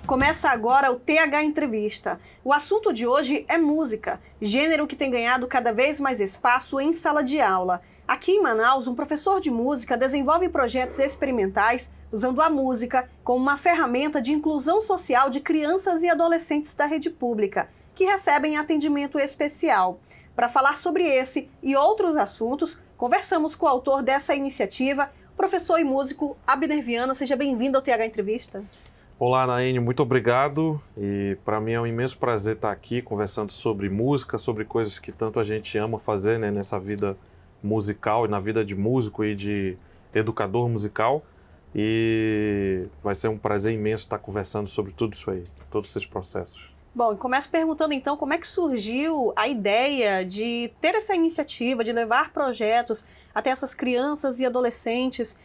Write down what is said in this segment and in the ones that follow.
Começa agora o TH Entrevista. O assunto de hoje é música, gênero que tem ganhado cada vez mais espaço em sala de aula. Aqui em Manaus, um professor de música desenvolve projetos experimentais usando a música como uma ferramenta de inclusão social de crianças e adolescentes da rede pública, que recebem atendimento especial. Para falar sobre esse e outros assuntos, conversamos com o autor dessa iniciativa, professor e músico Abner Viana. Seja bem-vindo ao TH Entrevista. Olá, Naine, muito obrigado. E para mim é um imenso prazer estar aqui conversando sobre música, sobre coisas que tanto a gente ama fazer, né, nessa vida musical e na vida de músico e de educador musical. E vai ser um prazer imenso estar conversando sobre tudo isso aí, todos esses processos. Bom, começo perguntando então como é que surgiu a ideia de ter essa iniciativa, de levar projetos até essas crianças e adolescentes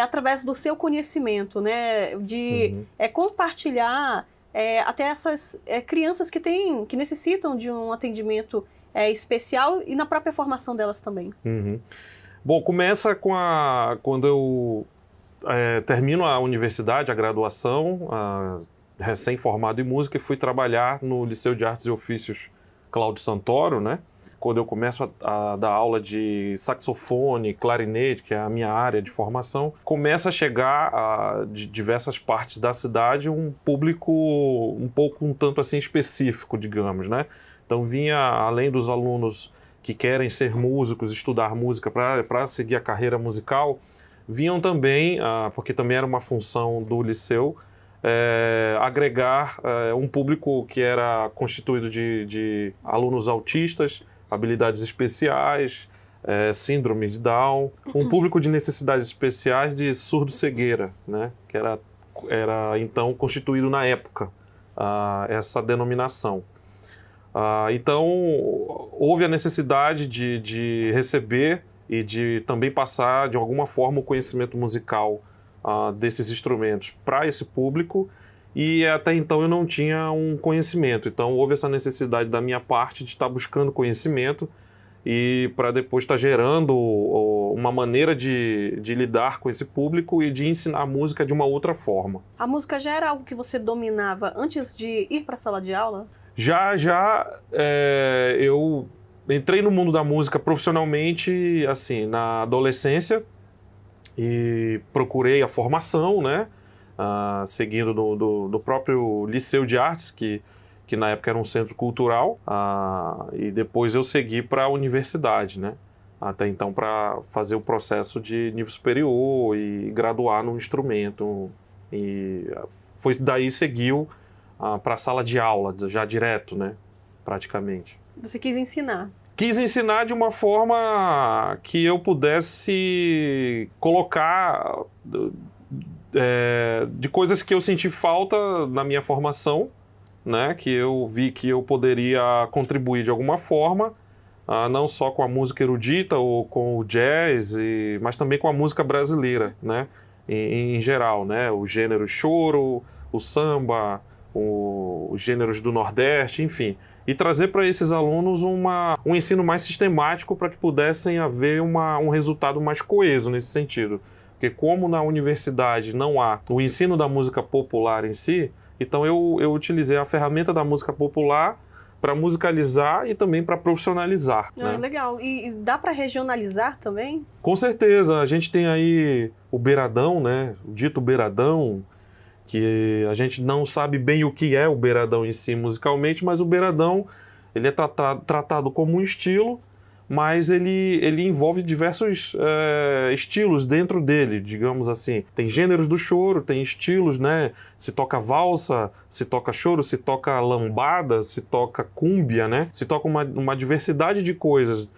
através do seu conhecimento, né? De compartilhar até essas crianças que necessitam de um atendimento especial e na própria formação delas também. Bom, começa quando eu termino a universidade, a graduação, recém-formado em música, e fui trabalhar no Liceu de Artes e Ofícios Cláudio Santoro, né? Quando eu começo a dar aula de saxofone, clarinete, que é a minha área de formação, começa a chegar de diversas partes da cidade um público um tanto assim específico, digamos, né? Então vinha, além dos alunos que querem ser músicos, estudar música para seguir a carreira musical, vinham também, porque também era uma função do liceu, agregar um público que era constituído de alunos autistas, habilidades especiais, síndrome de Down, um público de necessidades especiais de surdo-cegueira, né? Que era então constituído na época essa denominação. Então houve a necessidade de receber e de também passar de alguma forma o conhecimento musical desses instrumentos para esse público, e até então eu não tinha um conhecimento, então houve essa necessidade da minha parte de estar buscando conhecimento e para depois estar gerando uma maneira de lidar com esse público e de ensinar a música de uma outra forma. A música já era algo que você dominava antes de ir para a sala de aula? Eu entrei no mundo da música profissionalmente assim, na adolescência, e procurei a formação, né? Seguindo do próprio Liceu de Artes, que na época era um centro cultural, e depois eu segui para a universidade, né? Até então para fazer o processo de nível superior e graduar no instrumento, e daí seguiu para a sala de aula, já direto, né? Praticamente. Você quis ensinar? Quis ensinar de uma forma que eu pudesse colocar de coisas que eu senti falta na minha formação, né? Que eu vi que eu poderia contribuir de alguma forma, não só com a música erudita ou com o jazz, mas também com a música brasileira, né? Em geral, né? O gênero choro, o samba, os gêneros do Nordeste, enfim. E trazer para esses alunos um ensino mais sistemático para que pudessem haver um resultado mais coeso nesse sentido. Porque como na universidade não há o ensino da música popular em si, então eu utilizei a ferramenta da música popular para musicalizar e também para profissionalizar. Né? Legal. E dá para regionalizar também? Com certeza. A gente tem aí o beiradão, né? O dito beiradão, que a gente não sabe bem o que é o beiradão em si musicalmente, mas o beiradão ele é tratado como um estilo, mas ele envolve diversos estilos dentro dele, digamos assim. Tem gêneros do choro, tem estilos, né? Se toca valsa, se toca choro, se toca lambada, se toca cúmbia, né? Se toca uma diversidade de coisas,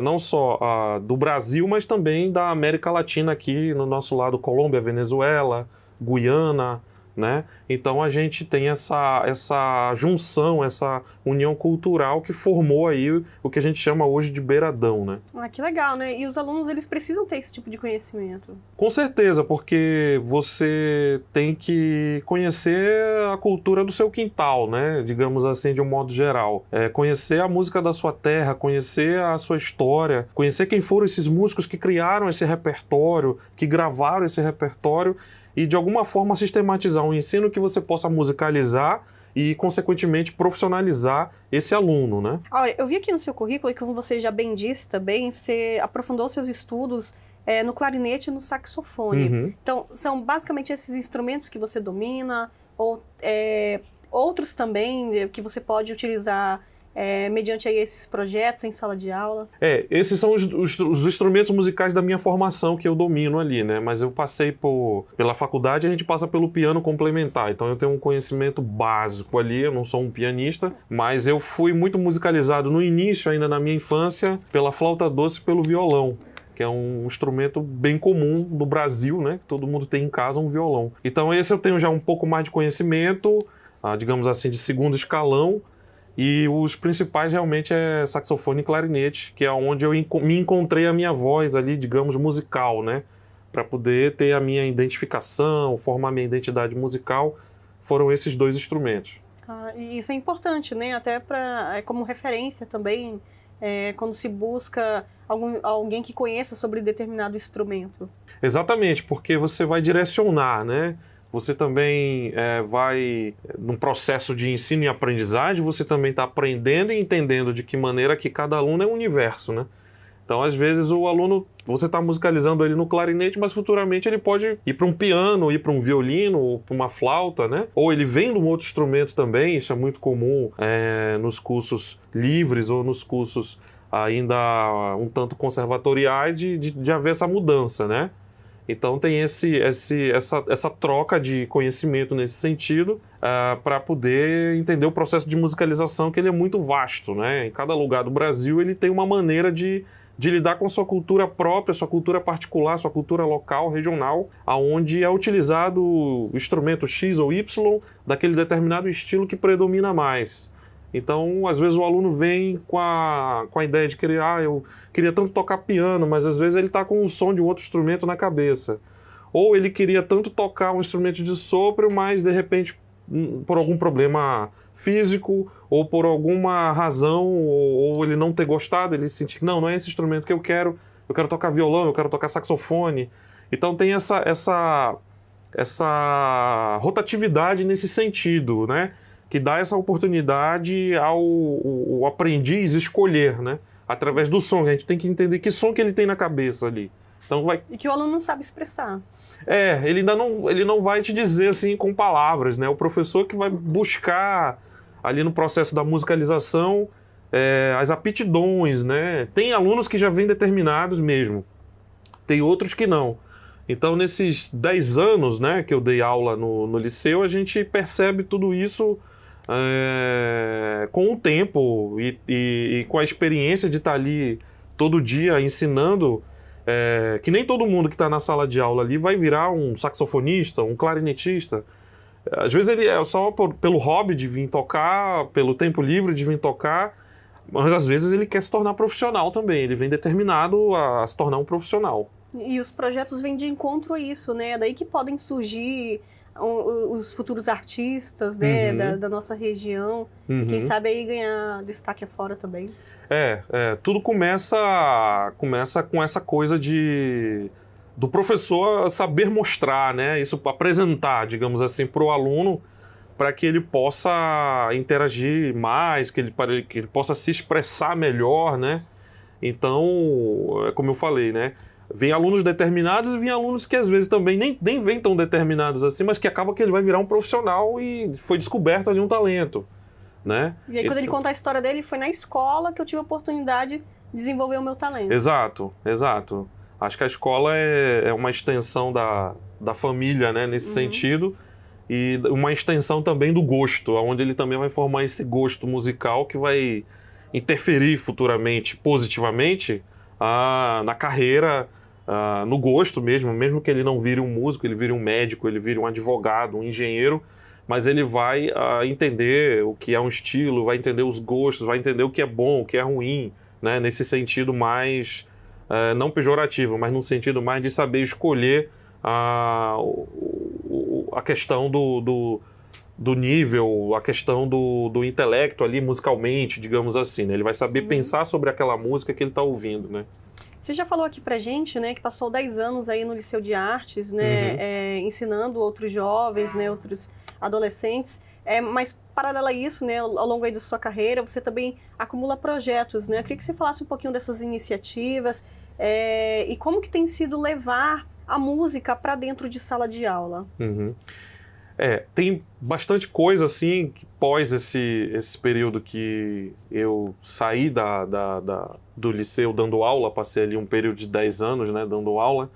não só do Brasil, mas também da América Latina aqui no nosso lado, Colômbia, Venezuela, Guiana, né? Então a gente tem essa junção, essa união cultural que formou aí o que a gente chama hoje de beiradão, né? Que legal, né? E os alunos, eles precisam ter esse tipo de conhecimento. Com certeza, porque você tem que conhecer a cultura do seu quintal, né? Digamos assim, de um modo geral. Conhecer a música da sua terra, conhecer a sua história, conhecer quem foram esses músicos que criaram esse repertório, que gravaram esse repertório, e de alguma forma sistematizar um ensino que você possa musicalizar e, consequentemente, profissionalizar esse aluno, né? Olha, eu vi aqui no seu currículo, e como você já bem disse também, você aprofundou seus estudos no clarinete e no saxofone. Uhum. Então, são basicamente esses instrumentos que você domina, ou outros também que você pode utilizar mediante aí esses projetos em sala de aula? Esses são os instrumentos musicais da minha formação que eu domino ali, né? Mas eu passei pela faculdade, a gente passa pelo piano complementar, então eu tenho um conhecimento básico ali, eu não sou um pianista, mas eu fui muito musicalizado no início, ainda na minha infância, pela flauta doce e pelo violão, que é um instrumento bem comum no Brasil, né? Todo mundo tem em casa um violão. Então esse eu tenho já um pouco mais de conhecimento, digamos assim, de segundo escalão, e os principais realmente é saxofone e clarinete, que é onde eu me encontrei a minha voz ali, digamos, musical, né? Para poder ter a minha identificação, formar a minha identidade musical, foram esses dois instrumentos. E isso é importante, né? Até como referência também, quando se busca alguém que conheça sobre determinado instrumento. Exatamente, porque você vai direcionar, né? Você também vai, num processo de ensino e aprendizagem, você também está aprendendo e entendendo de que maneira que cada aluno é um universo, né? Então, às vezes, o aluno, você está musicalizando ele no clarinete, mas futuramente ele pode ir para um piano, ir para um violino, ou para uma flauta, né? Ou ele vem de um outro instrumento também, isso é muito comum nos cursos livres ou nos cursos ainda um tanto conservatoriais de haver essa mudança, né? Então tem essa troca de conhecimento nesse sentido para poder entender o processo de musicalização, que ele é muito vasto, né? Em cada lugar do Brasil ele tem uma maneira de lidar com a sua cultura própria, sua cultura particular, sua cultura local, regional, aonde é utilizado o instrumento X ou Y daquele determinado estilo que predomina mais. Então, às vezes o aluno vem com a ideia de querer, eu queria tanto tocar piano, mas às vezes ele está com o som de um outro instrumento na cabeça. Ou ele queria tanto tocar um instrumento de sopro, mas de repente, por algum problema físico, ou por alguma razão, ou ele não ter gostado, ele sentir que não é esse instrumento que eu quero tocar violão, eu quero tocar saxofone. Então tem essa rotatividade nesse sentido, né? Que dá essa oportunidade ao aprendiz escolher, né? Através do som. A gente tem que entender que som que ele tem na cabeça ali. Então E que o aluno não sabe expressar. Ele não vai te dizer assim com palavras, né? O professor que vai buscar ali no processo da musicalização as aptidões, né? Tem alunos que já vêm determinados mesmo. Tem outros que não. Então, nesses 10 anos, né, que eu dei aula no liceu, a gente percebe tudo isso com o tempo e com a experiência de estar ali todo dia ensinando, que nem todo mundo que está na sala de aula ali vai virar um saxofonista, um clarinetista. Às vezes ele é só pelo hobby de vir tocar, pelo tempo livre de vir tocar, mas às vezes ele quer se tornar profissional também, ele vem determinado a se tornar um profissional. E os projetos vêm de encontro a isso, né? É daí que podem surgir os futuros artistas, né, da nossa região, e quem sabe aí ganhar destaque afora também. Tudo começa com essa coisa do professor saber mostrar, né, isso apresentar, digamos assim, para o aluno, para que ele possa interagir mais, que ele possa se expressar melhor, né? Então, como eu falei, né? Vem alunos determinados e vem alunos que às vezes também nem vêm tão determinados assim, mas que acaba que ele vai virar um profissional e foi descoberto ali um talento, né? E aí quando ele conta a história dele, foi na escola que eu tive a oportunidade de desenvolver o meu talento. Exato. Acho que a escola é uma extensão da família, né, nesse sentido, e uma extensão também do gosto, onde ele também vai formar esse gosto musical que vai interferir futuramente, positivamente, na carreira, no gosto mesmo que ele não vire um músico, ele vire um médico, ele vire um advogado, um engenheiro, mas ele vai entender o que é um estilo, vai entender os gostos, vai entender o que é bom, o que é ruim, né? Nesse sentido mais, não pejorativo, mas num sentido mais de saber escolher a questão do nível, a questão do intelecto ali musicalmente, digamos assim, né? Ele vai saber pensar sobre aquela música que ele está ouvindo, né? Você já falou aqui pra gente, né, que passou 10 anos aí no Liceu de Artes, né, ensinando outros jovens, né, outros adolescentes, mas paralelo a isso, né, ao longo aí da sua carreira, você também acumula projetos, né? Eu queria que você falasse um pouquinho dessas iniciativas e como que tem sido levar a música para dentro de sala de aula. Uhum. Tem bastante coisa, assim, que pós esse período que eu saí do liceu dando aula, passei ali um período de 10 anos, né, dando aula,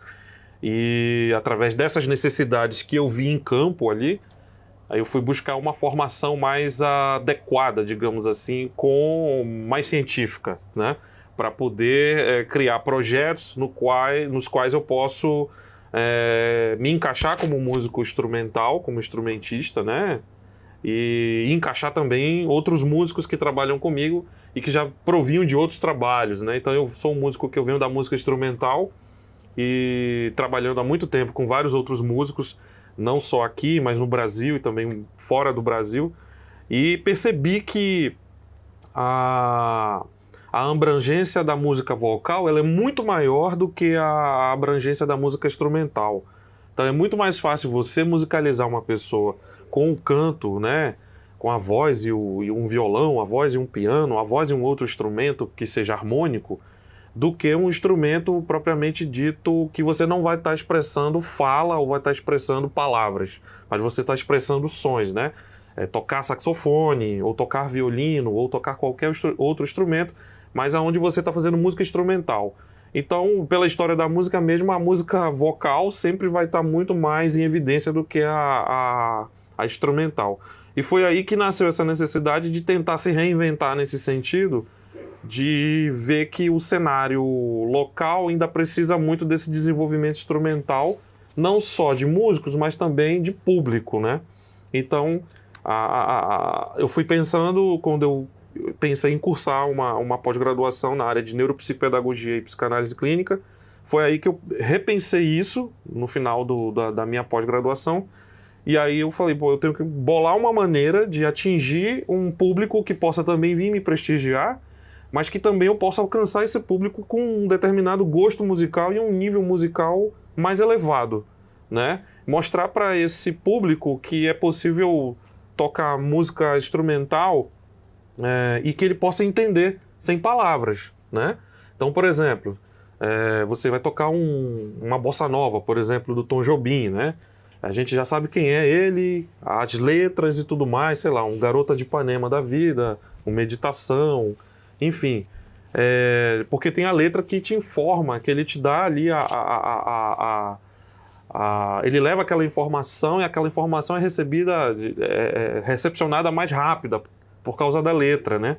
e através dessas necessidades que eu vi em campo ali, aí eu fui buscar uma formação mais adequada, digamos assim, mais científica, né, para poder criar projetos nos quais eu posso me encaixar como músico instrumental, como instrumentista, né? E encaixar também outros músicos que trabalham comigo e que já provinham de outros trabalhos, né? Então eu sou um músico que eu venho da música instrumental e trabalhando há muito tempo com vários outros músicos, não só aqui, mas no Brasil e também fora do Brasil. E percebi que a abrangência da música vocal ela é muito maior do que a abrangência da música instrumental. Então é muito mais fácil você musicalizar uma pessoa com o canto, né, com a voz e um violão, a voz e um piano, a voz e um outro instrumento que seja harmônico, do que um instrumento propriamente dito que você não vai estar expressando fala ou vai estar expressando palavras, mas você está expressando sons, né? Tocar saxofone, ou tocar violino, ou tocar qualquer outro instrumento, mas aonde você está fazendo música instrumental. Então, pela história da música mesmo, a música vocal sempre vai estar muito mais em evidência do que a instrumental. E foi aí que nasceu essa necessidade de tentar se reinventar nesse sentido, de ver que o cenário local ainda precisa muito desse desenvolvimento instrumental, não só de músicos, mas também de público, né? Então, eu fui pensando, quando eu pensei em cursar uma pós-graduação na área de neuropsicopedagogia e psicanálise clínica, foi aí que eu repensei isso no final da minha pós-graduação. E aí eu falei, eu tenho que bolar uma maneira de atingir um público que possa também vir me prestigiar, mas que também eu possa alcançar esse público com um determinado gosto musical e um nível musical mais elevado, né? Mostrar para esse público que é possível tocar música instrumental e que ele possa entender sem palavras, né? Então, por exemplo, você vai tocar uma bossa nova, por exemplo, do Tom Jobim, né? A gente já sabe quem é ele, as letras e tudo mais, sei lá, um Garota de Ipanema da vida, Meditação, enfim. Porque tem a letra que te informa, que ele te dá ali ele leva aquela informação e aquela informação é recepcionada mais rápida por causa da letra, né?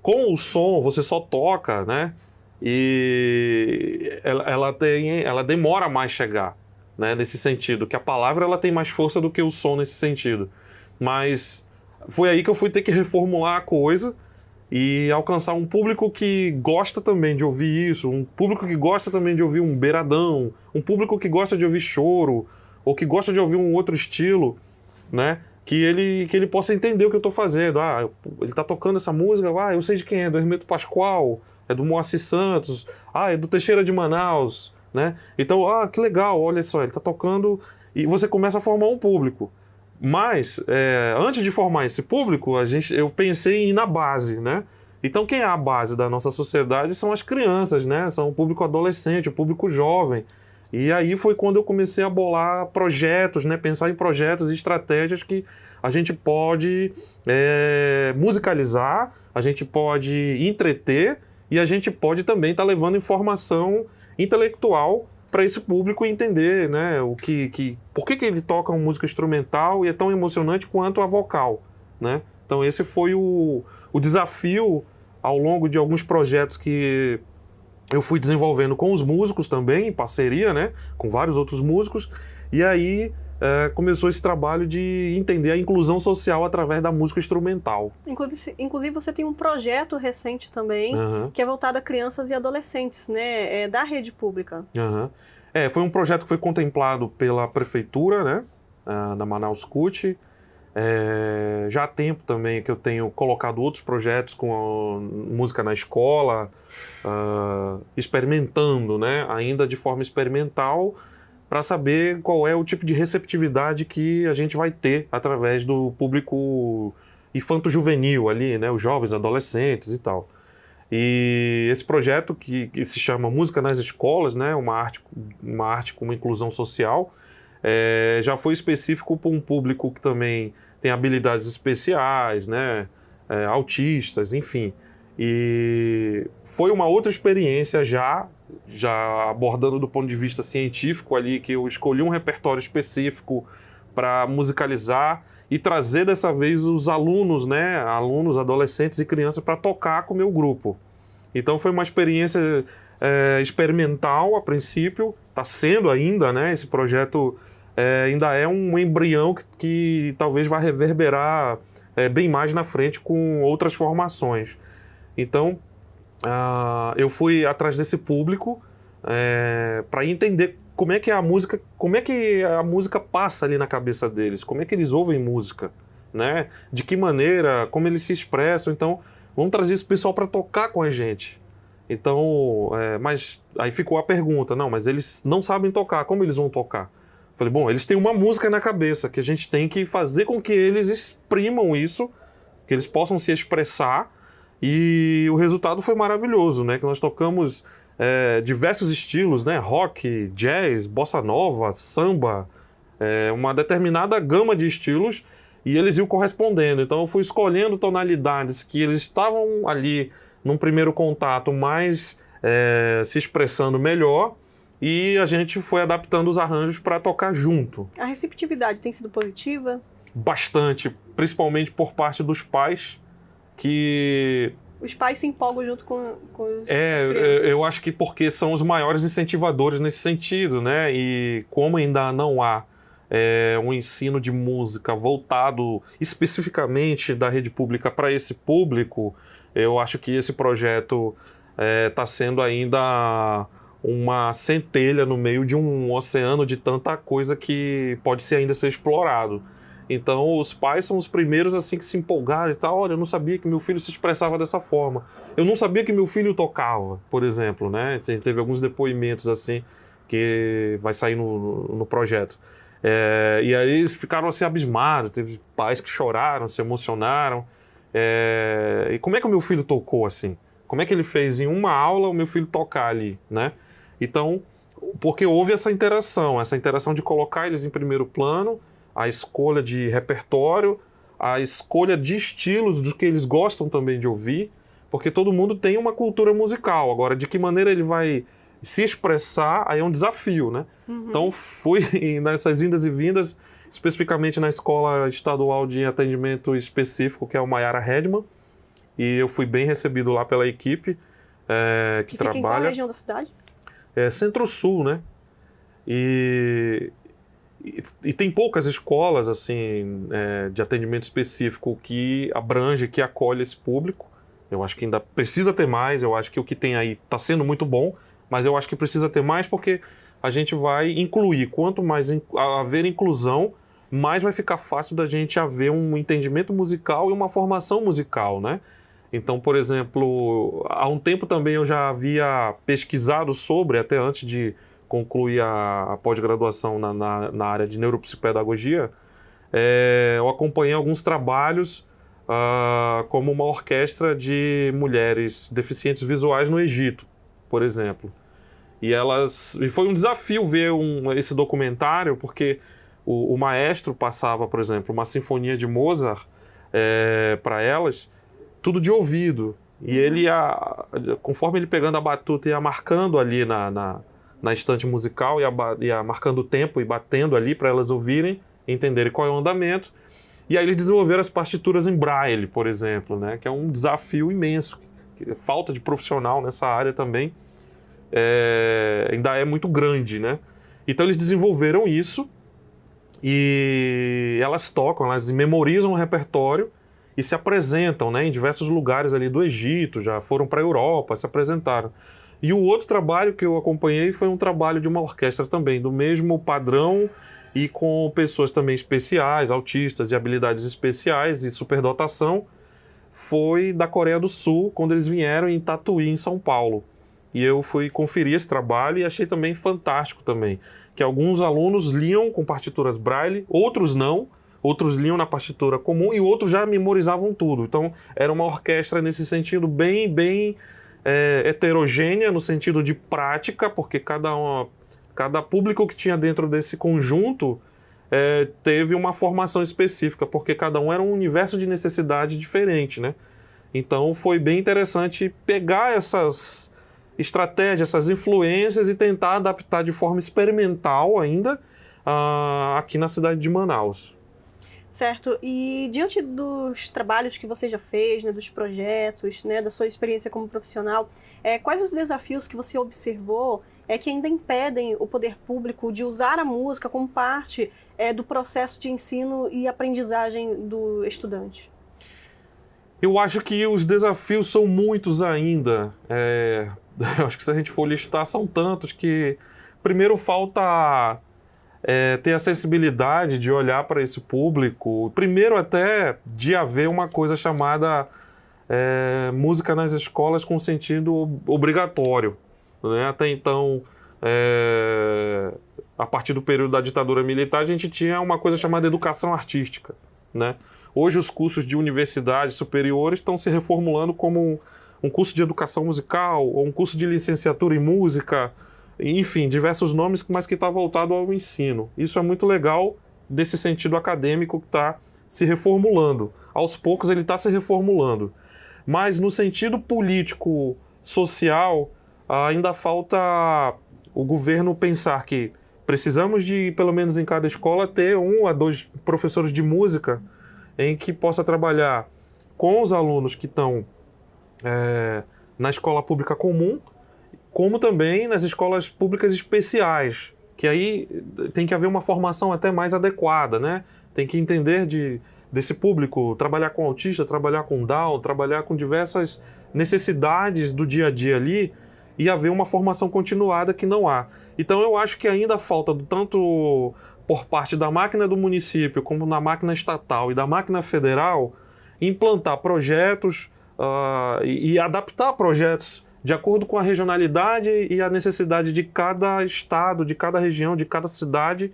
Com o som, você só toca, né? E ela demora mais chegar, né? Nesse sentido, que a palavra ela tem mais força do que o som nesse sentido. Mas foi aí que eu fui ter que reformular a coisa e alcançar um público que gosta também de ouvir isso, um público que gosta também de ouvir um beiradão, um público que gosta de ouvir choro, ou que gosta de ouvir um outro estilo, né? Que ele possa entender o que eu estou fazendo. Ele está tocando essa música, eu sei de quem é do Hermeto Pascoal, é do Moacir Santos, é do Teixeira de Manaus, né? Então, que legal, olha só, ele está tocando, e você começa a formar um público. Mas, antes de formar esse público, eu pensei em ir na base, né? Então, quem é a base da nossa sociedade são as crianças, né? São o público adolescente, o público jovem. E aí foi quando eu comecei a bolar projetos, né? Pensar em projetos e estratégias que a gente pode musicalizar, a gente pode entreter e a gente pode também estar levando informação intelectual para esse público entender, né, por que ele toca uma música instrumental e é tão emocionante quanto a vocal, né? Então esse foi o desafio ao longo de alguns projetos que eu fui desenvolvendo com os músicos também, em parceria, né, com vários outros músicos, e aí começou esse trabalho de entender a inclusão social através da música instrumental. Inclusive você tem um projeto recente também, que é voltado a crianças e adolescentes, né, da rede pública. Foi um projeto que foi contemplado pela prefeitura, né, da Manaus CUT. Já há tempo também que eu tenho colocado outros projetos com música na escola, experimentando, né? Ainda de forma experimental, para saber qual é o tipo de receptividade que a gente vai ter através do público infanto-juvenil ali, né? Os jovens, adolescentes e tal. E esse projeto que se chama Música nas Escolas, né? Uma arte com uma inclusão social, já foi específico para um público que também tem habilidades especiais, né? Autistas, enfim. E foi uma outra experiência já abordando do ponto de vista científico ali, que eu escolhi um repertório específico para musicalizar e trazer dessa vez os alunos, né? Alunos, adolescentes e crianças para tocar com o meu grupo. Então foi uma experiência experimental a princípio, está sendo ainda, né? Esse projeto ainda é um embrião que talvez vá reverberar bem mais na frente com outras formações. Então, eu fui atrás desse público para entender como é que a música passa ali na cabeça deles, como é que eles ouvem música, né? De que maneira, como eles se expressam. Então, vamos trazer esse pessoal para tocar com a gente. Então, mas aí ficou a pergunta, não, mas eles não sabem tocar, como eles vão tocar? Falei, bom, eles têm uma música na cabeça, que a gente tem que fazer com que eles exprimam isso, que eles possam se expressar, e o resultado foi maravilhoso, né? Que nós tocamos diversos estilos, né? Rock, jazz, bossa nova, samba, uma determinada gama de estilos, e eles iam correspondendo. Então eu fui escolhendo tonalidades que eles estavam ali num primeiro contato mais se expressando melhor, e a gente foi adaptando os arranjos para tocar junto. A receptividade tem sido positiva? Bastante, principalmente por parte dos pais, que... Os pais se empolgam junto com os eu acho que porque são os maiores incentivadores nesse sentido, né? E como ainda não há um ensino de música voltado especificamente da rede pública para esse público, eu acho que esse projeto está sendo ainda uma centelha no meio de um oceano de tanta coisa que pode ainda ser explorado. Então, os pais são os primeiros assim que se empolgaram e tal. Olha, eu não sabia que meu filho se expressava dessa forma. Eu não sabia que meu filho tocava, por exemplo, né? Teve alguns depoimentos assim que vai sair no projeto. E aí eles ficaram assim abismados. Teve pais que choraram, se emocionaram. E como é que o meu filho tocou assim? Como é que ele fez em uma aula o meu filho tocar ali, né? Então, porque houve essa interação de colocar eles em primeiro plano, a escolha de repertório, a escolha de estilos do que eles gostam também de ouvir, porque todo mundo tem uma cultura musical. Agora, de que maneira ele vai se expressar, aí é um desafio, né? Uhum. Então, fui nessas indas e vindas, especificamente na Escola Estadual de Atendimento Específico, que é o Mayara Redman, e eu fui bem recebido lá pela equipe que trabalha... Fica em qual região da cidade? Centro-Sul, né? E tem poucas escolas assim de atendimento específico que abrange, que acolhe esse público. Eu acho que ainda precisa ter mais. Eu acho que o que tem aí está sendo muito bom, mas eu acho que precisa ter mais porque a gente vai incluir. Quanto mais haver inclusão, mais vai ficar fácil da gente haver um entendimento musical e uma formação musical, né? Então, por exemplo, há um tempo também eu já havia pesquisado sobre, até antes de concluir a pós-graduação na área de neuropsicopedagogia, eu acompanhei alguns trabalhos como uma orquestra de mulheres deficientes visuais no Egito, por exemplo. E foi um desafio ver esse documentário, porque o maestro passava, por exemplo, uma sinfonia de Mozart para elas, tudo de ouvido. E ele conforme ele pegando a batuta, ia marcando ali na estante musical, ia marcando o tempo e batendo ali para elas ouvirem, entenderem qual é o andamento. E aí eles desenvolveram as partituras em braille, por exemplo, né? Que é um desafio imenso. Falta de profissional nessa área também ainda é muito grande, né? Então eles desenvolveram isso e elas tocam, elas memorizam o repertório e se apresentam, né, em diversos lugares ali do Egito, já foram para a Europa, se apresentaram. E o outro trabalho que eu acompanhei foi um trabalho de uma orquestra também, do mesmo padrão e com pessoas também especiais, autistas de habilidades especiais e superdotação, foi da Coreia do Sul, quando eles vieram em Tatuí, em São Paulo. E eu fui conferir esse trabalho e achei também fantástico também, que alguns alunos liam com partituras Braille, outros não, outros liam na partitura comum e outros já memorizavam tudo. Então, era uma orquestra nesse sentido bem heterogênea, no sentido de prática, porque cada público que tinha dentro desse conjunto teve uma formação específica, porque cada um era um universo de necessidade diferente, né? Então, foi bem interessante pegar essas estratégias, essas influências e tentar adaptar de forma experimental ainda aqui na cidade de Manaus. Certo. E diante dos trabalhos que você já fez, né, dos projetos, né, da sua experiência como profissional, quais os desafios que você observou que ainda impedem o poder público de usar a música como parte do processo de ensino e aprendizagem do estudante? Eu acho que os desafios são muitos ainda. Eu acho que se a gente for listar, são tantos que, primeiro, falta ter a sensibilidade de olhar para esse público. Primeiro, até de haver uma coisa chamada música nas escolas com sentido obrigatório, né? Até então, a partir do período da ditadura militar, a gente tinha uma coisa chamada educação artística, né? Hoje, os cursos de universidades superiores estão se reformulando como um curso de educação musical, ou um curso de licenciatura em música, enfim, diversos nomes, mas que está voltado ao ensino. Isso é muito legal desse sentido acadêmico que está se reformulando. Aos poucos ele está se reformulando. Mas no sentido político, social, ainda falta o governo pensar que precisamos de, pelo menos em cada escola, ter 1 a 2 professores de música em que possa trabalhar com os alunos que estão na escola pública comum, como também nas escolas públicas especiais, que aí tem que haver uma formação até mais adequada, né? Tem que entender desse público, trabalhar com autista, trabalhar com Down, trabalhar com diversas necessidades do dia a dia ali e haver uma formação continuada que não há. Então eu acho que ainda falta, tanto por parte da máquina do município, como na máquina estatal e da máquina federal, implantar projetos e adaptar projetos de acordo com a regionalidade e a necessidade de cada estado, de cada região, de cada cidade,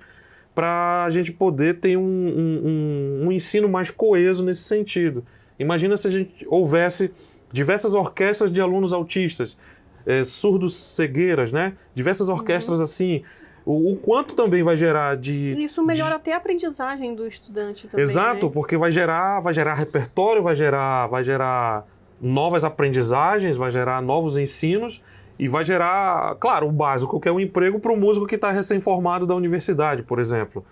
para a gente poder ter um ensino mais coeso nesse sentido. Imagina se a gente houvesse diversas orquestras de alunos autistas, surdos cegueiras, né? Diversas orquestras assim. O quanto também vai gerar de... Isso melhora até a aprendizagem do estudante também, Exato, né? porque vai gerar repertório, vai gerar novas aprendizagens, vai gerar novos ensinos e vai gerar, claro, o básico, que é um emprego para o músico que está recém-formado da universidade, por exemplo.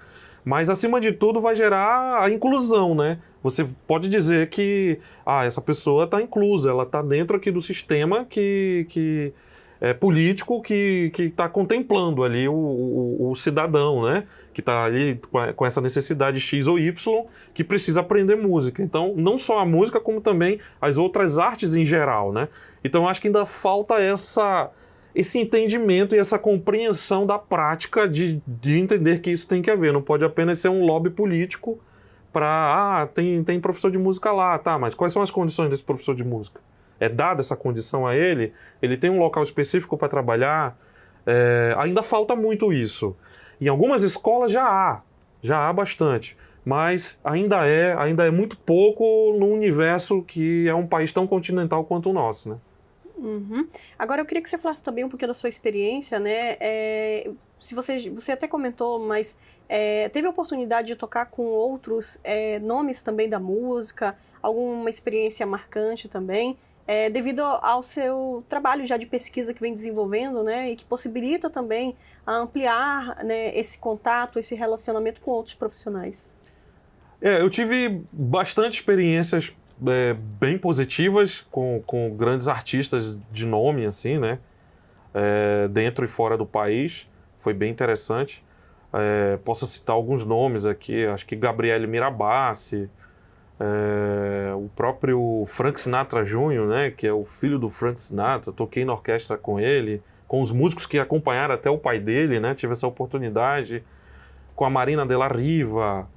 Mas, acima de tudo, vai gerar a inclusão, né? Você pode dizer que essa pessoa está inclusa, ela está dentro aqui do sistema que político que está contemplando ali o cidadão, né? Que está ali com essa necessidade X ou Y, que precisa aprender música. Então, não só a música, como também as outras artes em geral, né? Então, acho que ainda falta esse entendimento e essa compreensão da prática de entender que isso tem que haver. Não pode apenas ser um lobby político para, tem professor de música lá, tá, mas quais são as condições desse professor de música? É dada essa condição a ele? Ele tem um local específico para trabalhar? Ainda falta muito isso. Em algumas escolas já há bastante, mas ainda é muito pouco no universo que é um país tão continental quanto o nosso, né? Uhum. Agora eu queria que você falasse também um pouquinho da sua experiência, né? Se você até comentou, mas teve a oportunidade de tocar com outros nomes também da música, alguma experiência marcante também? Devido ao seu trabalho já de pesquisa que vem desenvolvendo, né, e que possibilita também ampliar, né, esse contato, esse relacionamento com outros profissionais. Eu tive bastante experiências bem positivas com grandes artistas de nome, assim, né, dentro e fora do país. Foi bem interessante. Posso citar alguns nomes aqui, acho que Gabriele Mirabassi, o próprio Frank Sinatra Jr., né, que é o filho do Frank Sinatra. Toquei na orquestra com ele, com os músicos que acompanharam até o pai dele, né, tive essa oportunidade, com a Marina de la Riva,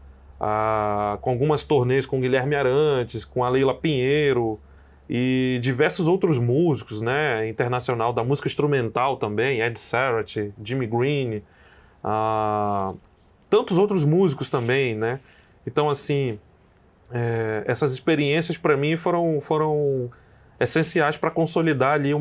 com algumas turnês com Guilherme Arantes, com a Leila Pinheiro e diversos outros músicos, né, internacional, da música instrumental também, Ed Serrat, Jimmy Green, tantos outros músicos também, né? Então, assim, essas experiências para mim foram essenciais para consolidar ali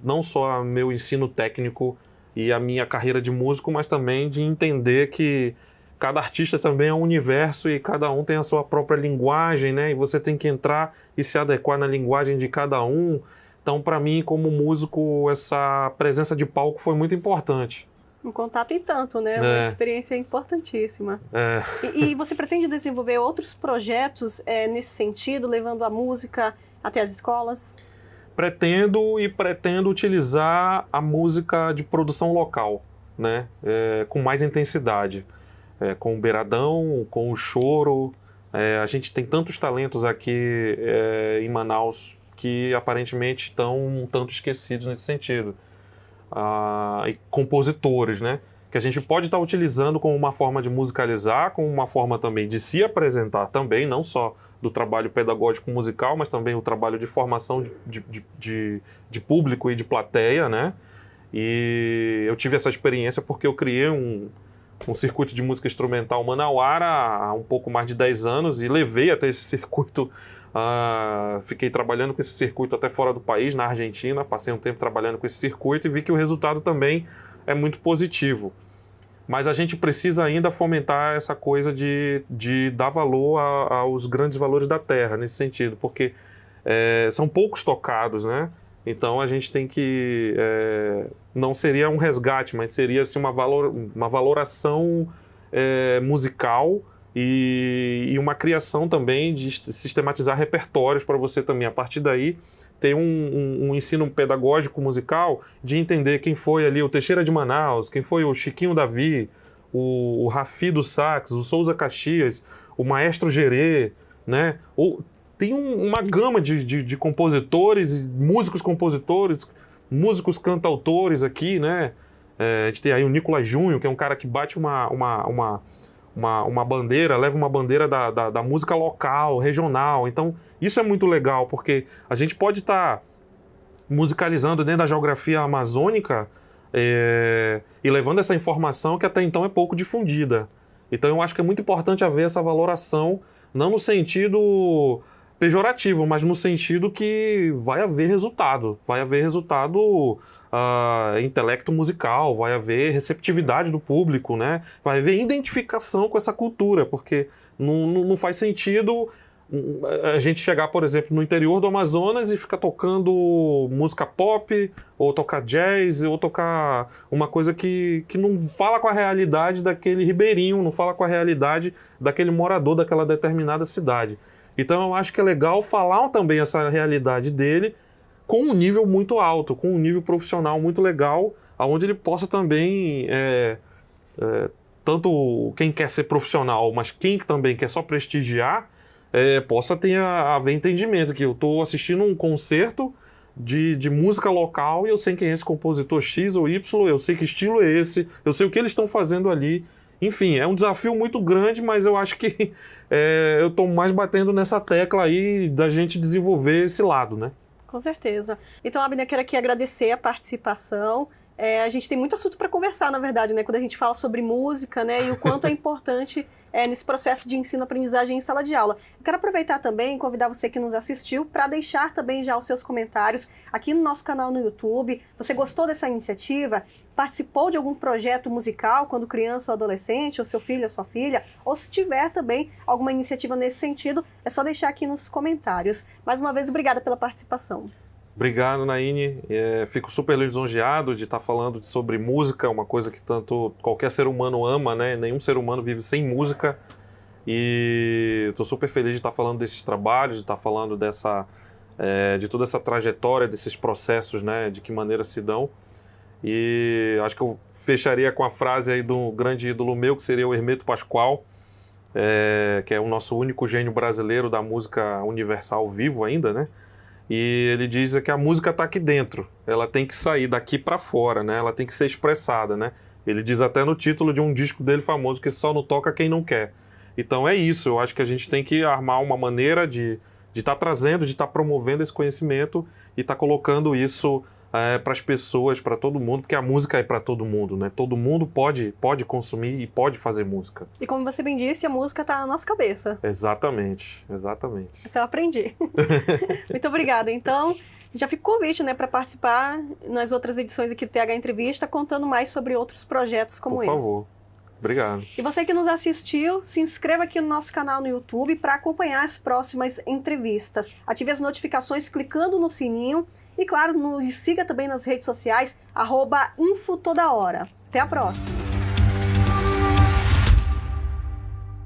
não só o meu ensino técnico e a minha carreira de músico, mas também de entender que cada artista também é um universo e cada um tem a sua própria linguagem, né? E você tem que entrar e se adequar na linguagem de cada um. Então, para mim, como músico, essa presença de palco foi muito importante. Um contato e tanto, né? Uma experiência importantíssima. E você pretende desenvolver outros projetos nesse sentido, levando a música até as escolas? Pretendo utilizar a música de produção local, né? Com mais intensidade. Com o beiradão, com o choro. A gente tem tantos talentos aqui em Manaus que aparentemente estão um tanto esquecidos nesse sentido. E compositores, né? Que a gente pode estar utilizando como uma forma de musicalizar, como uma forma também de se apresentar também, não só do trabalho pedagógico musical, mas também o trabalho de formação de público e de plateia, né? E eu tive essa experiência porque eu criei um circuito de música instrumental manauara há um pouco mais de 10 anos e levei até esse circuito, fiquei trabalhando com esse circuito até fora do país, na Argentina, passei um tempo trabalhando com esse circuito e vi que o resultado também é muito positivo. Mas a gente precisa ainda fomentar essa coisa de dar valor aos grandes valores da terra, nesse sentido, porque são poucos tocados, né? Então a gente tem que... não seria um resgate, mas seria assim, uma valoração musical e uma criação também de sistematizar repertórios para você também, a partir daí, ter um ensino pedagógico musical de entender quem foi ali o Teixeira de Manaus, quem foi o Chiquinho Davi, o Rafi do sax, o Souza Caxias, o Maestro Gerê, né? Tem uma gama de compositores, músicos compositores, músicos cantautores aqui, né? A gente tem aí o Nicolas Junho, que é um cara que bate uma bandeira, leva uma bandeira da música local, regional. Então, isso é muito legal, porque a gente pode estar musicalizando dentro da geografia amazônica e levando essa informação que até então é pouco difundida. Então, eu acho que é muito importante haver essa valoração, não no sentido pejorativo, mas no sentido que vai haver resultado, intelecto musical, vai haver receptividade do público, né? Vai haver identificação com essa cultura, porque não faz sentido a gente chegar, por exemplo, no interior do Amazonas e ficar tocando música pop, ou tocar jazz, ou tocar uma coisa que não fala com a realidade daquele ribeirinho, não fala com a realidade daquele morador daquela determinada cidade. Então eu acho que é legal falar também essa realidade dele com um nível muito alto, com um nível profissional muito legal, onde ele possa também, tanto quem quer ser profissional, mas quem também quer só prestigiar, possa haver entendimento que eu estou assistindo um concerto de música local e eu sei quem é esse compositor X ou Y, eu sei que estilo é esse, eu sei o que eles estão fazendo ali. Enfim, é um desafio muito grande, mas eu acho que eu estou mais batendo nessa tecla aí da gente desenvolver esse lado, né? Com certeza. Então, Abner, eu quero aqui agradecer a participação. A gente tem muito assunto para conversar, na verdade, né? Quando a gente fala sobre música, né? E o quanto é importante nesse processo de ensino-aprendizagem em sala de aula. Eu quero aproveitar também e convidar você que nos assistiu para deixar também já os seus comentários aqui no nosso canal no YouTube. Você gostou dessa iniciativa? Participou de algum projeto musical quando criança ou adolescente, ou seu filho ou sua filha? Ou se tiver também alguma iniciativa nesse sentido, é só deixar aqui nos comentários. Mais uma vez, obrigada pela participação. Obrigado, Naine. Fico super lisonjeado de estar falando sobre música, uma coisa que tanto qualquer ser humano ama, né? Nenhum ser humano vive sem música. E estou super feliz de estar falando desses trabalhos, de estar falando de toda essa trajetória, desses processos, né? De que maneira se dão. E acho que eu fecharia com a frase aí do grande ídolo meu, que seria o Hermeto Pascoal, que é o nosso único gênio brasileiro da música universal vivo ainda, né? E ele diz que a música está aqui dentro, ela tem que sair daqui para fora, né? Ela tem que ser expressada, né? Ele diz até no título de um disco dele famoso que só não toca quem não quer. Então é isso, eu acho que a gente tem que armar uma maneira de estar trazendo, de estar promovendo esse conhecimento e estar colocando isso para as pessoas, para todo mundo, porque a música é para todo mundo, né? Todo mundo pode consumir e pode fazer música. E como você bem disse, a música está na nossa cabeça. Exatamente, exatamente. Isso eu aprendi. Muito obrigada. Então, já fica o convite, né, para participar nas outras edições aqui do TH Entrevista, contando mais sobre outros projetos como esse. Por favor. Obrigado. E você que nos assistiu, se inscreva aqui no nosso canal no YouTube para acompanhar as próximas entrevistas. Ative as notificações clicando no sininho e, claro, nos siga também nas redes sociais, @InfoTodaHora. Até a próxima!